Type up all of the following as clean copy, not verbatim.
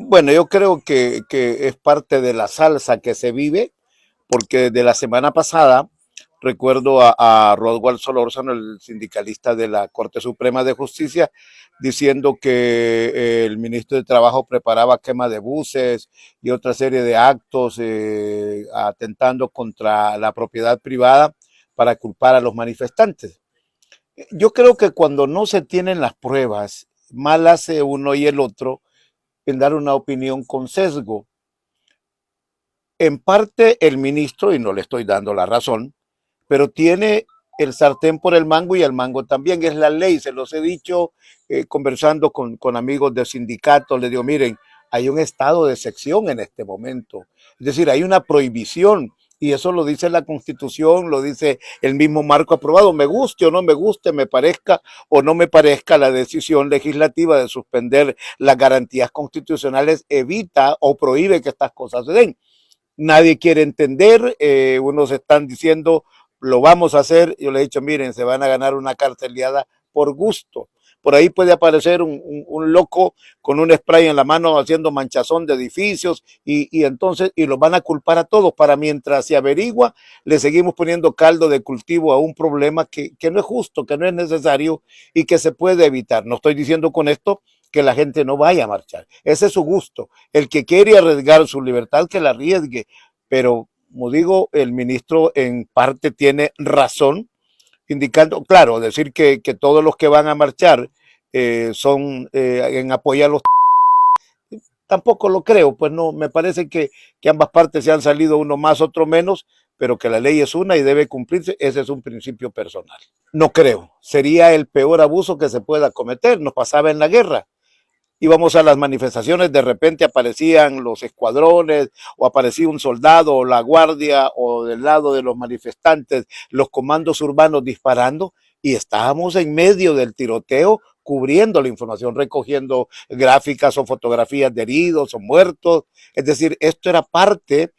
Bueno, yo creo que es parte de la salsa que se vive, porque de la semana pasada recuerdo a Rodwald Solórzano, el sindicalista de la Corte Suprema de Justicia, diciendo que el ministro de Trabajo preparaba quema de buses y otra serie de actos atentando contra la propiedad privada para culpar a los manifestantes. Yo creo que cuando no se tienen las pruebas, mal hace uno y el otro en dar una opinión con sesgo. En parte el ministro, y no le estoy dando la razón, pero tiene el sartén por el mango y el mango también es la ley. Se los he dicho conversando con amigos de sindicatos, les digo, miren, hay un estado de excepción en este momento. Es decir, hay una prohibición y eso lo dice la Constitución, lo dice el mismo marco aprobado. Me guste o no me guste, me parezca o no me parezca, la decisión legislativa de suspender las garantías constitucionales evita o prohíbe que estas cosas se den. Nadie quiere entender, unos están diciendo lo vamos a hacer, yo le he dicho miren, se van a ganar una carceliada por gusto. Por ahí puede aparecer un loco con un spray en la mano haciendo manchazón de edificios y entonces y los van a culpar a todos para mientras se averigua, le seguimos poniendo caldo de cultivo a un problema que no es justo, que no es necesario y que se puede evitar. No estoy diciendo con esto que la gente no vaya a marchar. Ese es su gusto. El que quiere arriesgar su libertad, que la arriesgue. Pero, como digo, el ministro en parte tiene razón, indicando, claro, decir que todos los que van a marchar son en apoyo a los... Tampoco lo creo, pues no, me parece que ambas partes se han salido, uno más, otro menos, pero que la ley es una y debe cumplirse, ese es un principio personal. No creo, sería el peor abuso que se pueda cometer, nos pasaba en la guerra. Íbamos a las manifestaciones, de repente aparecían los escuadrones o aparecía un soldado o la guardia o del lado de los manifestantes, los comandos urbanos disparando y estábamos en medio del tiroteo cubriendo la información, recogiendo gráficas o fotografías de heridos o muertos. Es decir, esto era parte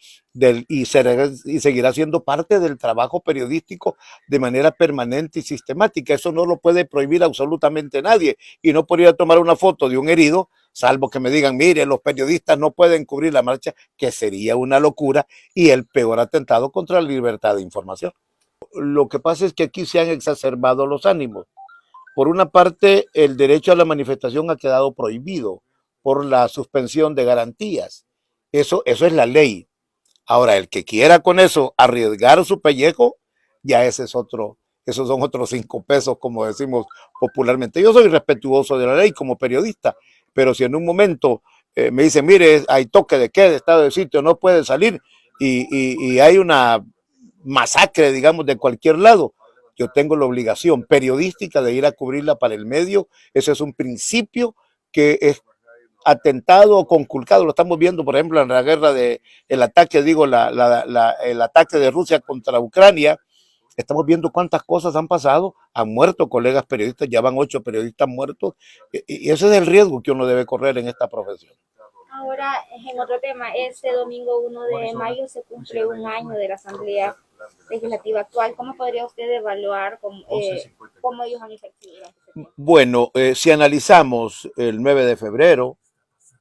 y seguirá siendo parte del trabajo periodístico de manera permanente y sistemática. Eso no lo puede prohibir absolutamente nadie y no podría tomar una foto de un herido, salvo que me digan, mire, los periodistas no pueden cubrir la marcha, que sería una locura y el peor atentado contra la libertad de información. Lo que pasa es que aquí se han exacerbado los ánimos. Por una parte, el derecho a la manifestación ha quedado prohibido por la suspensión de garantías. Eso es la ley. Ahora, el que quiera con eso arriesgar su pellejo, ya ese es otro, esos son otros 5 pesos, como decimos popularmente. Yo soy respetuoso de la ley como periodista, pero si en un momento me dicen, mire, hay toque de queda, estado de sitio, no puede salir, y hay una masacre, digamos, de cualquier lado, yo tengo la obligación periodística de ir a cubrirla para el medio. Ese es un principio que es atentado o conculcado. Lo estamos viendo, por ejemplo, en la guerra el ataque, digo, el ataque de Rusia contra Ucrania. Estamos viendo cuántas cosas han pasado. Han muerto colegas periodistas, ya van 8 periodistas muertos. Y ese es el riesgo que uno debe correr en esta profesión. Ahora, en otro tema, este domingo 1 de mayo se cumple un año de la Asamblea Legislativa actual. ¿Cómo podría usted evaluar cómo ellos han ejercido durante este tiempo? Bueno, si analizamos el 9 de febrero,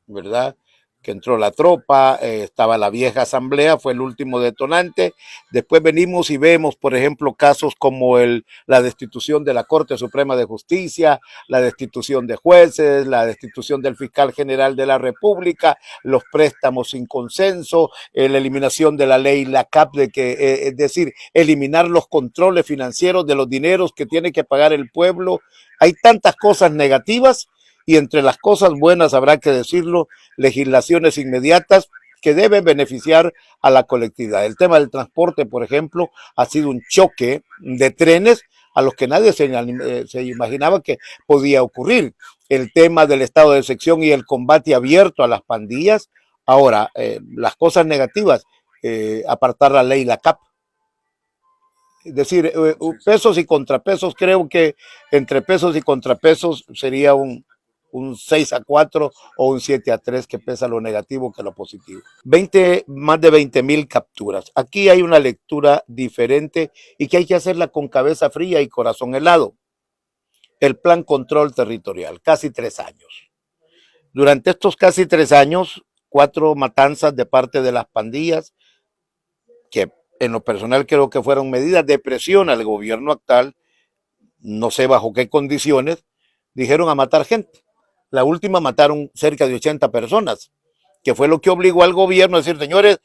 ¿verdad? Que entró la tropa, estaba la vieja asamblea, fue el último detonante. Después venimos y vemos, por ejemplo, casos como la destitución de la Corte Suprema de Justicia, la destitución de jueces, la destitución del fiscal general de la República, los préstamos sin consenso, la eliminación de la ley, la CAP, es decir, eliminar los controles financieros de los dineros que tiene que pagar el pueblo. Hay tantas cosas negativas y entre las cosas buenas, habrá que decirlo, legislaciones inmediatas que deben beneficiar a la colectividad. El tema del transporte, por ejemplo, ha sido un choque de trenes a los que nadie se imaginaba que podía ocurrir. El tema del estado de excepción y el combate abierto a las pandillas. Ahora, las cosas negativas, apartar la ley, la CAP. Es decir, pesos y contrapesos, creo que entre pesos y contrapesos sería un 6-4 o un 7-3 que pesa lo negativo que lo positivo. Más de 20,000 capturas. Aquí hay una lectura diferente y que hay que hacerla con cabeza fría y corazón helado. El plan control territorial, casi 3 años. Durante estos casi 3 años, 4 matanzas de parte de las pandillas, que en lo personal creo que fueron medidas de presión al gobierno actual, no sé bajo qué condiciones, dijeron a matar gente. La última mataron cerca de 80 personas, que fue lo que obligó al gobierno a decir, señores,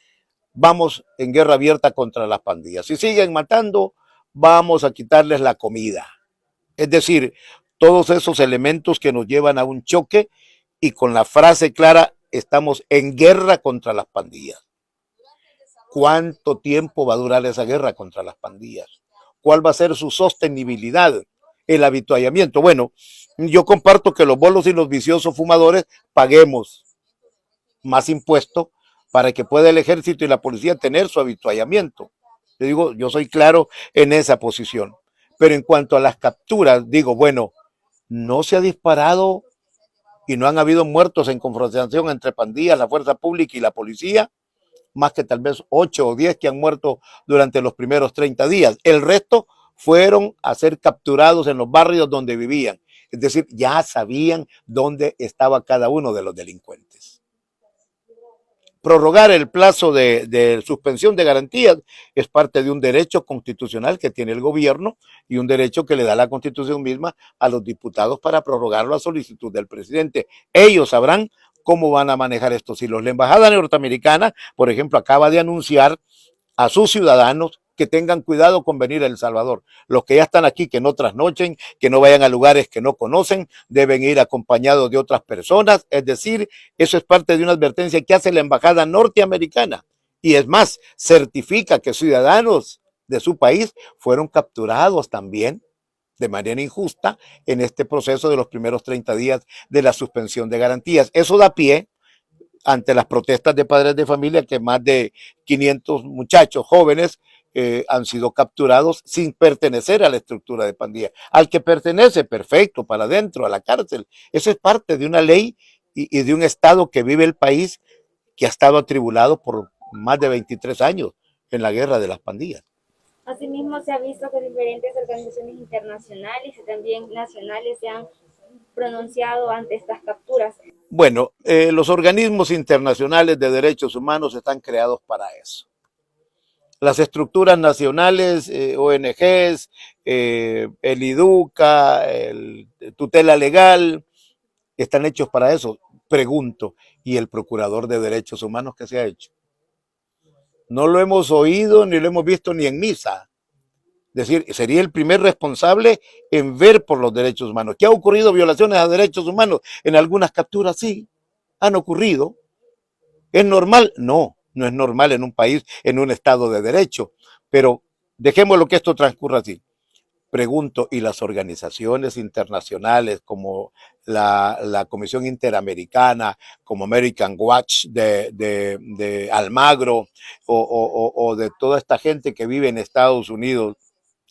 vamos en guerra abierta contra las pandillas. Si siguen matando, vamos a quitarles la comida. Es decir, todos esos elementos que nos llevan a un choque y con la frase clara, estamos en guerra contra las pandillas. ¿Cuánto tiempo va a durar esa guerra contra las pandillas? ¿Cuál va a ser su sostenibilidad? El habituallamiento. Bueno, yo comparto que los bolos y los viciosos fumadores paguemos más impuestos para que pueda el ejército y la policía tener su habituallamiento. Yo digo, yo soy claro en esa posición. Pero en cuanto a las capturas, digo, bueno, no se ha disparado y no han habido muertos en confrontación entre pandillas, la fuerza pública y la policía, más que tal vez 8 o 10 que han muerto durante los primeros 30 días. El resto fueron a ser capturados en los barrios donde vivían. Es decir, ya sabían dónde estaba cada uno de los delincuentes. Prorrogar el plazo de suspensión de garantías es parte de un derecho constitucional que tiene el gobierno y un derecho que le da la Constitución misma a los diputados para prorrogarlo a solicitud del presidente. Ellos sabrán cómo van a manejar estos hilos. La embajada norteamericana, por ejemplo, acaba de anunciar a sus ciudadanos que tengan cuidado con venir a El Salvador. Los que ya están aquí, que no trasnochen, que no vayan a lugares que no conocen, deben ir acompañados de otras personas. Es decir, eso es parte de una advertencia que hace la embajada norteamericana. Y es más, certifica que ciudadanos de su país fueron capturados también de manera injusta en este proceso de los primeros 30 días de la suspensión de garantías. Eso da pie ante las protestas de padres de familia que más de 500 muchachos jóvenes han sido capturados sin pertenecer a la estructura de pandilla. Al que pertenece, perfecto, para adentro, a la cárcel. Eso es parte de una ley y de un estado que vive el país que ha estado atribulado por más de 23 años en la guerra de las pandillas. Asimismo, se ha visto que diferentes organizaciones internacionales y también nacionales se han pronunciado ante estas capturas. Bueno, los organismos internacionales de derechos humanos están creados para eso. Las estructuras nacionales, ONGs, el IDUCA, el Tutela Legal, están hechos para eso. Pregunto, ¿y el Procurador de Derechos Humanos qué se ha hecho? No lo hemos oído ni lo hemos visto ni en misa. Es decir, sería el primer responsable en ver por los derechos humanos. ¿Qué ha ocurrido? Violaciones a derechos humanos. En algunas capturas sí, han ocurrido. ¿Es normal? No, no es normal en un país, en un estado de derecho. Pero dejémoslo que esto transcurra así. Pregunto, ¿y las organizaciones internacionales como la Comisión Interamericana, como American Watch de Almagro o de toda esta gente que vive en Estados Unidos,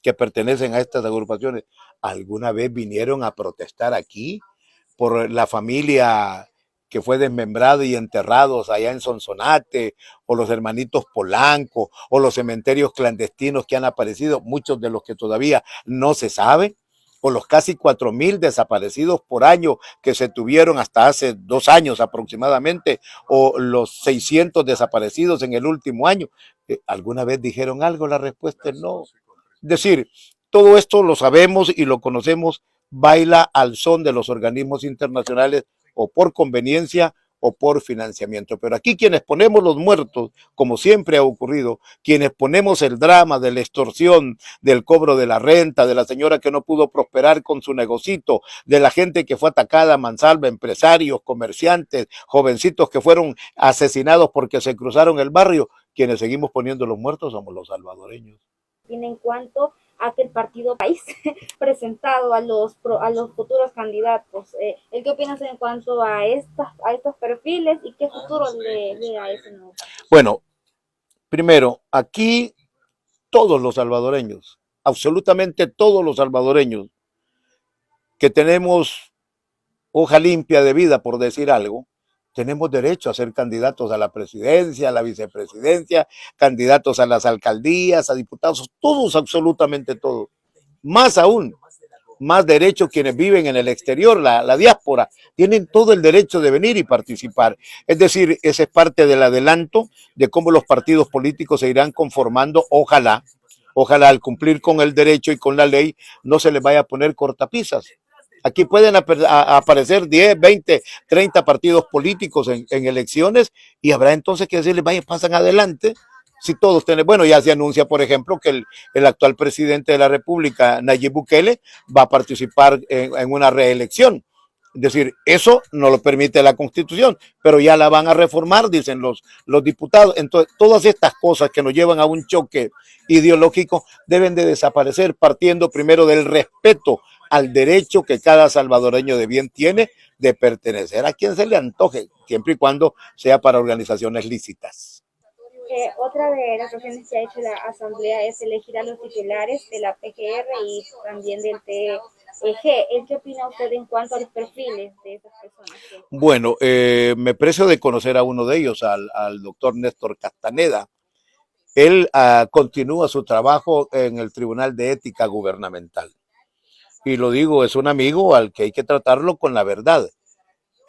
que pertenecen a estas agrupaciones, alguna vez vinieron a protestar aquí por la familia que fue desmembrada y enterrados allá en Sonsonate, o los hermanitos Polanco, o los cementerios clandestinos que han aparecido, muchos de los que todavía no se sabe, o los casi 4,000 desaparecidos por año que se tuvieron hasta hace 2 años aproximadamente, o los 600 desaparecidos en el último año. ¿Alguna vez dijeron algo? La respuesta es no. Es decir, todo esto lo sabemos y lo conocemos, baila al son de los organismos internacionales o por conveniencia o por financiamiento. Pero aquí quienes ponemos los muertos, como siempre ha ocurrido, quienes ponemos el drama de la extorsión, del cobro de la renta, de la señora que no pudo prosperar con su negocito, de la gente que fue atacada a mansalva, empresarios, comerciantes, jovencitos que fueron asesinados porque se cruzaron el barrio, quienes seguimos poniendo los muertos somos los salvadoreños. En cuanto a que el partido país presentado a los futuros candidatos. ¿El qué opinas en cuanto a estos perfiles y qué futuro le da ese nuevo? Bueno, primero, aquí todos los salvadoreños, absolutamente todos los salvadoreños que tenemos hoja limpia de vida, por decir algo, tenemos derecho a ser candidatos a la presidencia, a la vicepresidencia, candidatos a las alcaldías, a diputados, todos, absolutamente todos. Más aún, más derecho quienes viven en el exterior, la diáspora, tienen todo el derecho de venir y participar. Es decir, ese es parte del adelanto de cómo los partidos políticos se irán conformando, ojalá al cumplir con el derecho y con la ley no se les vaya a poner cortapisas. Aquí pueden aparecer 10, 20, 30 partidos políticos en elecciones y habrá entonces que decirles, vaya, pasan adelante. Si todos tienen, bueno, ya se anuncia, por ejemplo, que el actual presidente de la República, Nayib Bukele, va a participar en una reelección. Es decir, eso no lo permite la Constitución, pero ya la van a reformar, dicen los diputados. Entonces, todas estas cosas que nos llevan a un choque ideológico deben de desaparecer, partiendo primero del respeto al derecho que cada salvadoreño de bien tiene de pertenecer a quien se le antoje, siempre y cuando sea para organizaciones lícitas. Otra de las cuestiones que ha hecho la Asamblea es elegir a los titulares de la PGR y también del TEG. ¿Qué opina usted en cuanto a los perfiles de esas personas? Bueno, me precio de conocer a uno de ellos, al doctor Néstor Castaneda. Él continúa su trabajo en el Tribunal de Ética Gubernamental. Y lo digo, es un amigo al que hay que tratarlo con la verdad.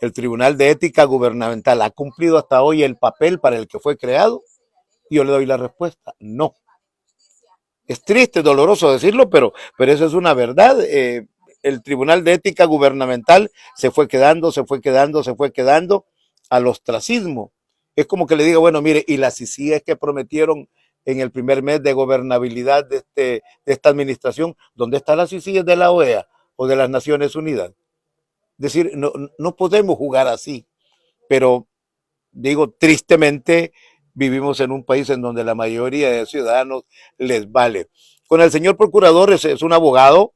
El Tribunal de Ética Gubernamental ha cumplido hasta hoy el papel para el que fue creado. Yo le doy la respuesta, no. Es triste, doloroso decirlo, pero eso es una verdad. El Tribunal de Ética Gubernamental se fue quedando al ostracismo. Es como que le diga, bueno, mire, y las CICIES que prometieron en el primer mes de gobernabilidad de esta administración, ¿dónde están las CICIES de la OEA o de las Naciones Unidas? Es decir, no podemos jugar así, pero digo, tristemente, vivimos en un país en donde la mayoría de ciudadanos les vale. Con el señor procurador es un abogado,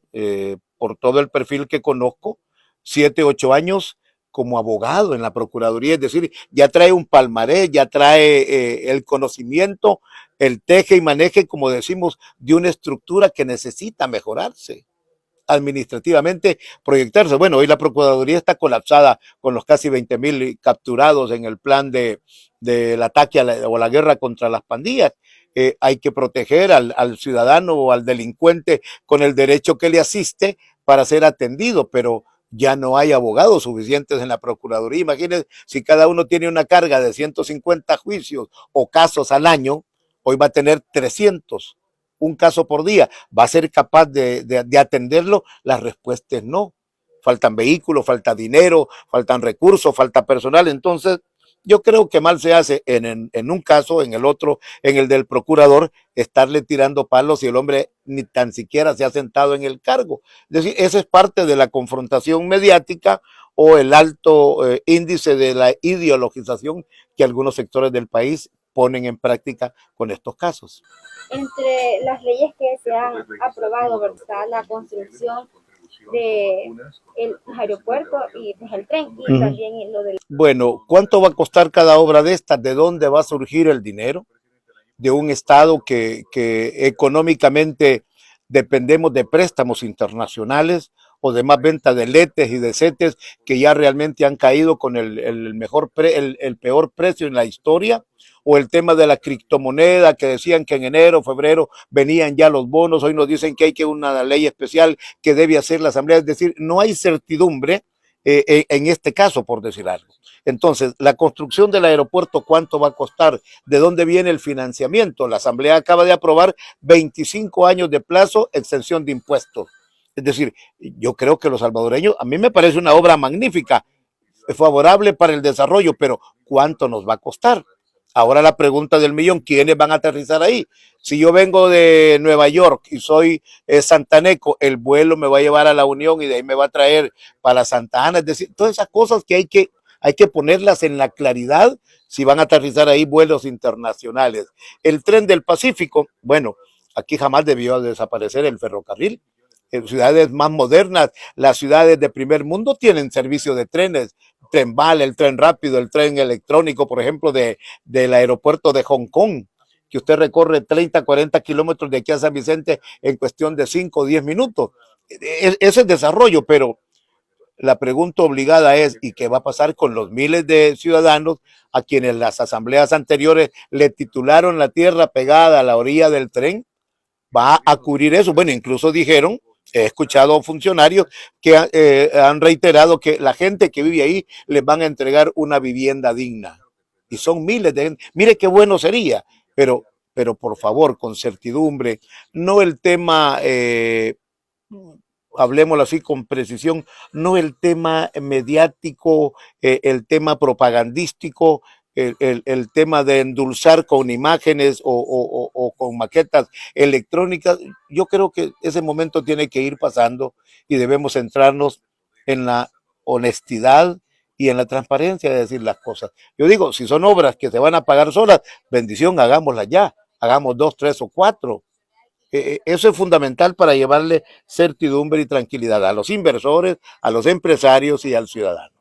por todo el perfil que conozco, 7, 8 años como abogado en la Procuraduría, es decir, ya trae un palmarés, ya trae el conocimiento, el teje y maneje, como decimos, de una estructura que necesita mejorarse administrativamente, proyectarse. Bueno, hoy la Procuraduría está colapsada con los casi 20,000 capturados en el plan del ataque o la guerra contra las pandillas. Hay que proteger al ciudadano o al delincuente con el derecho que le asiste para ser atendido, pero ya no hay abogados suficientes en la Procuraduría. Imagínense, si cada uno tiene una carga de 150 juicios o casos al año, hoy va a tener 300. Un caso por día, ¿va a ser capaz de atenderlo? La respuesta es no. Faltan vehículos, falta dinero, faltan recursos, falta personal. Entonces, yo creo que mal se hace en un caso, en el otro, en el del procurador, estarle tirando palos y el hombre ni tan siquiera se ha sentado en el cargo. Es decir, esa es parte de la confrontación mediática o el alto índice de la ideologización que algunos sectores del país ponen en práctica con estos casos. Entre las leyes que se han aprobado está la construcción de el aeropuerto y el tren y también lo del... Bueno, ¿cuánto va a costar cada obra de estas? ¿De dónde va a surgir el dinero? De un Estado que económicamente dependemos de préstamos internacionales o de más venta de letes y de CETES que ya realmente han caído con el peor precio en la historia, o el tema de la criptomoneda que decían que en enero, febrero venían ya los bonos, hoy nos dicen que hay que una ley especial que debe hacer la Asamblea, es decir, no hay certidumbre en este caso, por decir algo. Entonces, la construcción del aeropuerto, ¿cuánto va a costar? ¿De dónde viene el financiamiento? La Asamblea acaba de aprobar 25 años de plazo, exención de impuestos. Es decir, yo creo que los salvadoreños, a mí me parece una obra magnífica, favorable para el desarrollo, pero ¿cuánto nos va a costar? Ahora la pregunta del millón, ¿quiénes van a aterrizar ahí? Si yo vengo de Nueva York y soy santaneco, el vuelo me va a llevar a la Unión y de ahí me va a traer para Santa Ana. Es decir, todas esas cosas que hay que ponerlas en la claridad si van a aterrizar ahí vuelos internacionales. El tren del Pacífico, bueno, aquí jamás debió desaparecer el ferrocarril. En ciudades más modernas, las ciudades de primer mundo tienen servicio de trenes, tren bala, el tren rápido, el tren electrónico, por ejemplo, del aeropuerto de Hong Kong, que usted recorre 30, 40 kilómetros de aquí a San Vicente en cuestión de 5 o 10 minutos. Ese es desarrollo, pero la pregunta obligada es, ¿y qué va a pasar con los miles de ciudadanos a quienes las asambleas anteriores le titularon la tierra pegada a la orilla del tren? ¿Va a cubrir eso? Bueno, incluso dijeron He escuchado funcionarios que han reiterado que la gente que vive ahí les van a entregar una vivienda digna. Y son miles de gente. Mire qué bueno sería, pero por favor, con certidumbre, no el tema, hablemoslo así con precisión, no el tema mediático, el tema propagandístico, el tema de endulzar con imágenes o con maquetas electrónicas. Yo creo que ese momento tiene que ir pasando y debemos centrarnos en la honestidad y en la transparencia de decir las cosas. Yo digo, si son obras que se van a pagar solas, bendición, hagámoslas ya, hagamos 2, 3 o 4. Eso es fundamental para llevarle certidumbre y tranquilidad a los inversores, a los empresarios y al ciudadano.